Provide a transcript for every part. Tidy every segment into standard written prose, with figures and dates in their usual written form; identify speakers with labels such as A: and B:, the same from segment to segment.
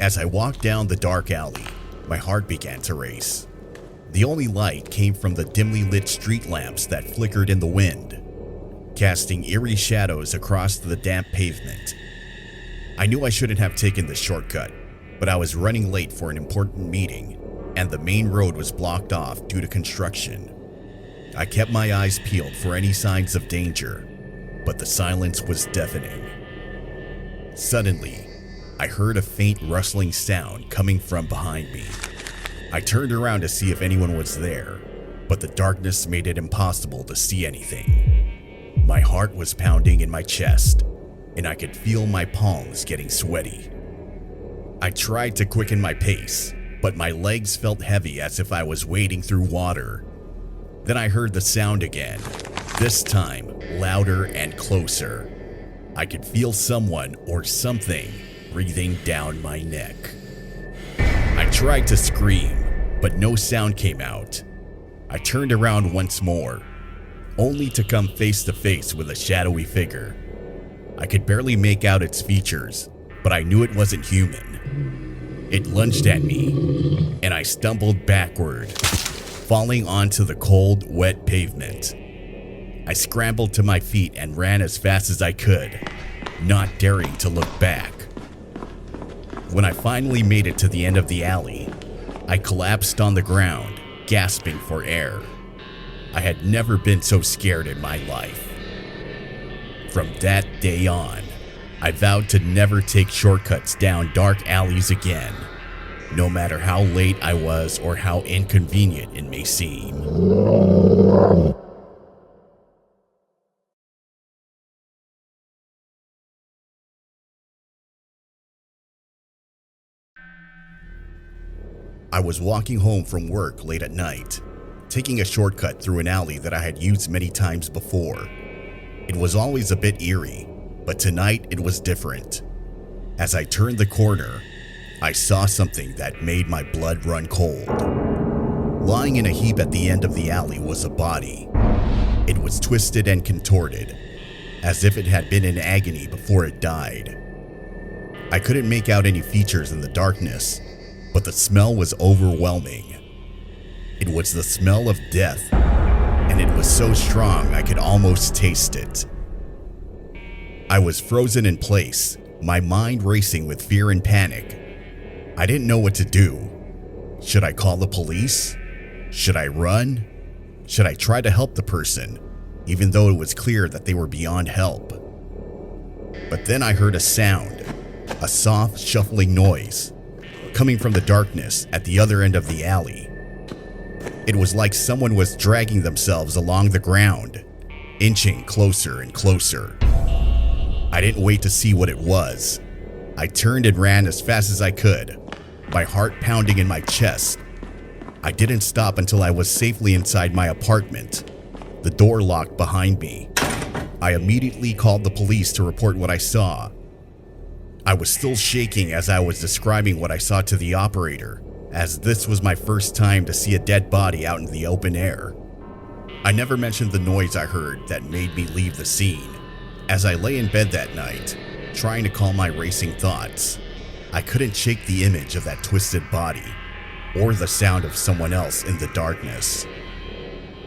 A: As I walked down the dark alley, my heart began to race. The only light came from the dimly lit street lamps that flickered in the wind, casting eerie shadows across the damp pavement. I knew I shouldn't have taken this shortcut, but I was running late for an important meeting, and the main road was blocked off due to construction. I kept my eyes peeled for any signs of danger, but the silence was deafening. Suddenly, I heard a faint rustling sound coming from behind me. I turned around to see if anyone was there, but the darkness made it impossible to see anything. My heart was pounding in my chest, and I could feel my palms getting sweaty. I tried to quicken my pace, but my legs felt heavy as if I was wading through water. Then I heard the sound again, this time louder and closer. I could feel someone or something breathing down my neck. I tried to scream, but no sound came out. I turned around once more, only to come face to face with a shadowy figure. I could barely make out its features, but I knew it wasn't human. It lunged at me, and I stumbled backward, falling onto the cold, wet pavement. I scrambled to my feet and ran as fast as I could, not daring to look back. When I finally made it to the end of the alley, I collapsed on the ground, gasping for air. I had never been so scared in my life. From that day on, I vowed to never take shortcuts down dark alleys again, no matter how late I was or how inconvenient it may seem. I was walking home from work late at night, taking a shortcut through an alley that I had used many times before. It was always a bit eerie, but tonight it was different. As I turned the corner, I saw something that made my blood run cold. Lying in a heap at the end of the alley was a body. It was twisted and contorted, as if it had been in agony before it died. I couldn't make out any features in the darkness, but the smell was overwhelming. It was the smell of death, and it was so strong I could almost taste it. I was frozen in place, my mind racing with fear and panic. I didn't know what to do. Should I call the police? Should I run? Should I try to help the person, even though it was clear that they were beyond help? But then I heard a sound, a soft, shuffling noise, coming from the darkness at the other end of the alley. It was like someone was dragging themselves along the ground, inching closer and closer. I didn't wait to see what it was. I turned and ran as fast as I could, my heart pounding in my chest. I didn't stop until I was safely inside my apartment, the door locked behind me. I immediately called the police to report what I saw. I was still shaking as I was describing what I saw to the operator, as this was my first time to see a dead body out in the open air. I never mentioned the noise I heard that made me leave the scene. As I lay in bed that night, trying to calm my racing thoughts, I couldn't shake the image of that twisted body, or the sound of someone else in the darkness.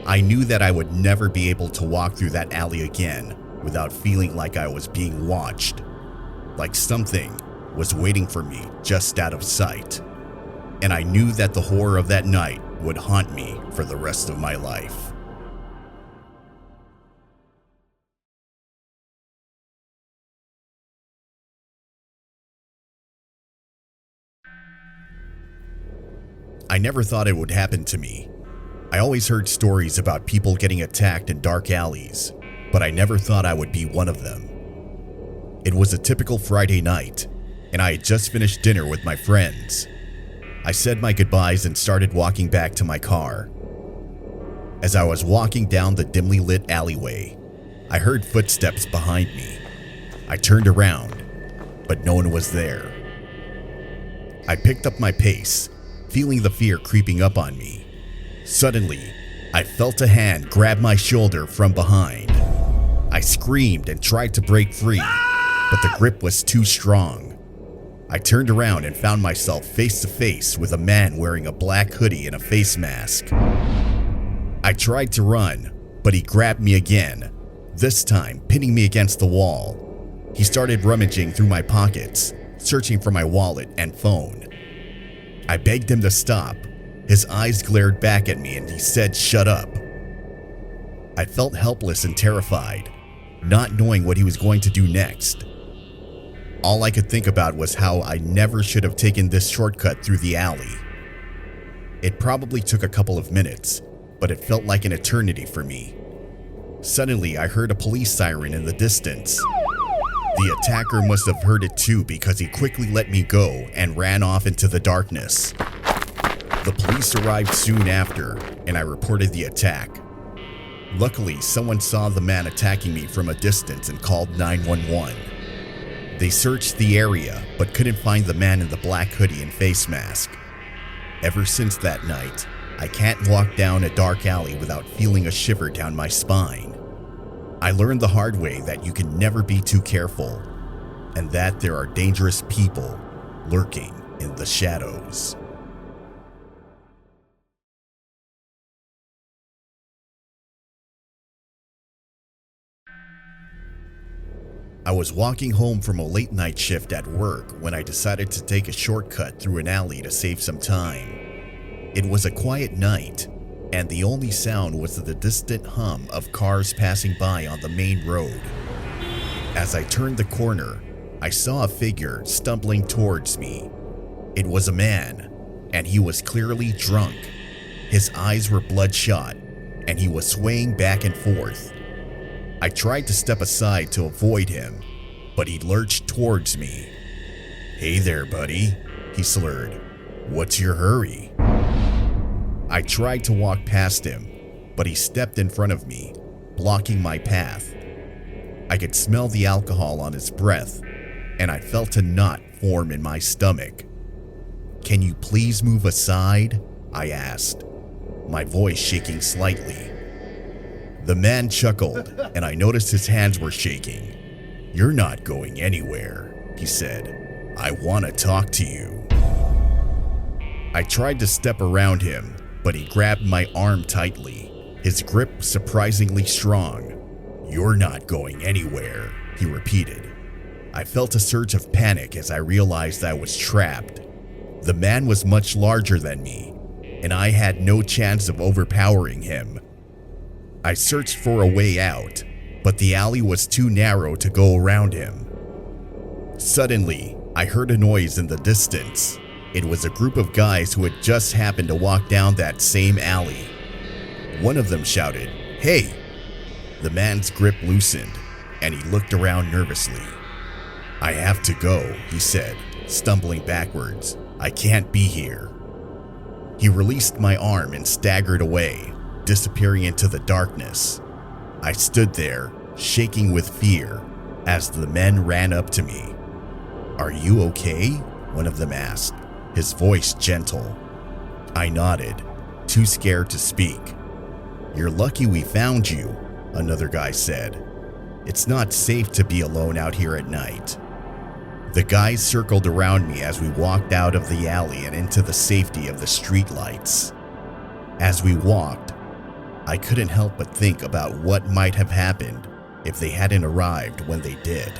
A: I knew that I would never be able to walk through that alley again without feeling like I was being watched, like something was waiting for me just out of sight. And I knew that the horror of that night would haunt me for the rest of my life. I never thought it would happen to me. I always heard stories about people getting attacked in dark alleys, but I never thought I would be one of them. It was a typical Friday night, and I had just finished dinner with my friends. I said my goodbyes and started walking back to my car. As I was walking down the dimly lit alleyway, I heard footsteps behind me. I turned around, but no one was there. I picked up my pace, feeling the fear creeping up on me. Suddenly, I felt a hand grab my shoulder from behind. I screamed and tried to break free, but the grip was too strong. I turned around and found myself face to face with a man wearing a black hoodie and a face mask. I tried to run, but he grabbed me again, this time pinning me against the wall. He started rummaging through my pockets, searching for my wallet and phone. I begged him to stop. His eyes glared back at me and he said, "Shut up." I felt helpless and terrified, not knowing what he was going to do next. All I could think about was how I never should have taken this shortcut through the alley. It probably took a couple of minutes, but it felt like an eternity for me. Suddenly, I heard a police siren in the distance. The attacker must have heard it too because he quickly let me go and ran off into the darkness. The police arrived soon after, and I reported the attack. Luckily, someone saw the man attacking me from a distance and called 911. They searched the area, but couldn't find the man in the black hoodie and face mask. Ever since that night, I can't walk down a dark alley without feeling a shiver down my spine. I learned the hard way that you can never be too careful, and that there are dangerous people lurking in the shadows. I was walking home from a late night shift at work when I decided to take a shortcut through an alley to save some time. It was a quiet night, and the only sound was the distant hum of cars passing by on the main road. As I turned the corner, I saw a figure stumbling towards me. It was a man, and he was clearly drunk. His eyes were bloodshot, and he was swaying back and forth. I tried to step aside to avoid him, but he lurched towards me. "Hey there, buddy," he slurred. "What's your hurry?" I tried to walk past him, but he stepped in front of me, blocking my path. I could smell the alcohol on his breath, and I felt a knot form in my stomach. "Can you please move aside?" I asked, my voice shaking slightly. The man chuckled, and I noticed his hands were shaking. "You're not going anywhere," he said. "I want to talk to you." I tried to step around him, but he grabbed my arm tightly, his grip surprisingly strong. "You're not going anywhere," he repeated. I felt a surge of panic as I realized I was trapped. The man was much larger than me, and I had no chance of overpowering him. I searched for a way out, but the alley was too narrow to go around him. Suddenly, I heard a noise in the distance. It was a group of guys who had just happened to walk down that same alley. One of them shouted, "Hey!" The man's grip loosened, and he looked around nervously. "I have to go," he said, stumbling backwards. "I can't be here." He released my arm and staggered away, disappearing into the darkness. I stood there, shaking with fear, as the men ran up to me. "Are you okay?" one of them asked, his voice gentle. I nodded, too scared to speak. "You're lucky we found you," another guy said. "It's not safe to be alone out here at night." The guys circled around me as we walked out of the alley and into the safety of the streetlights. As we walked, I couldn't help but think about what might have happened if they hadn't arrived when they did.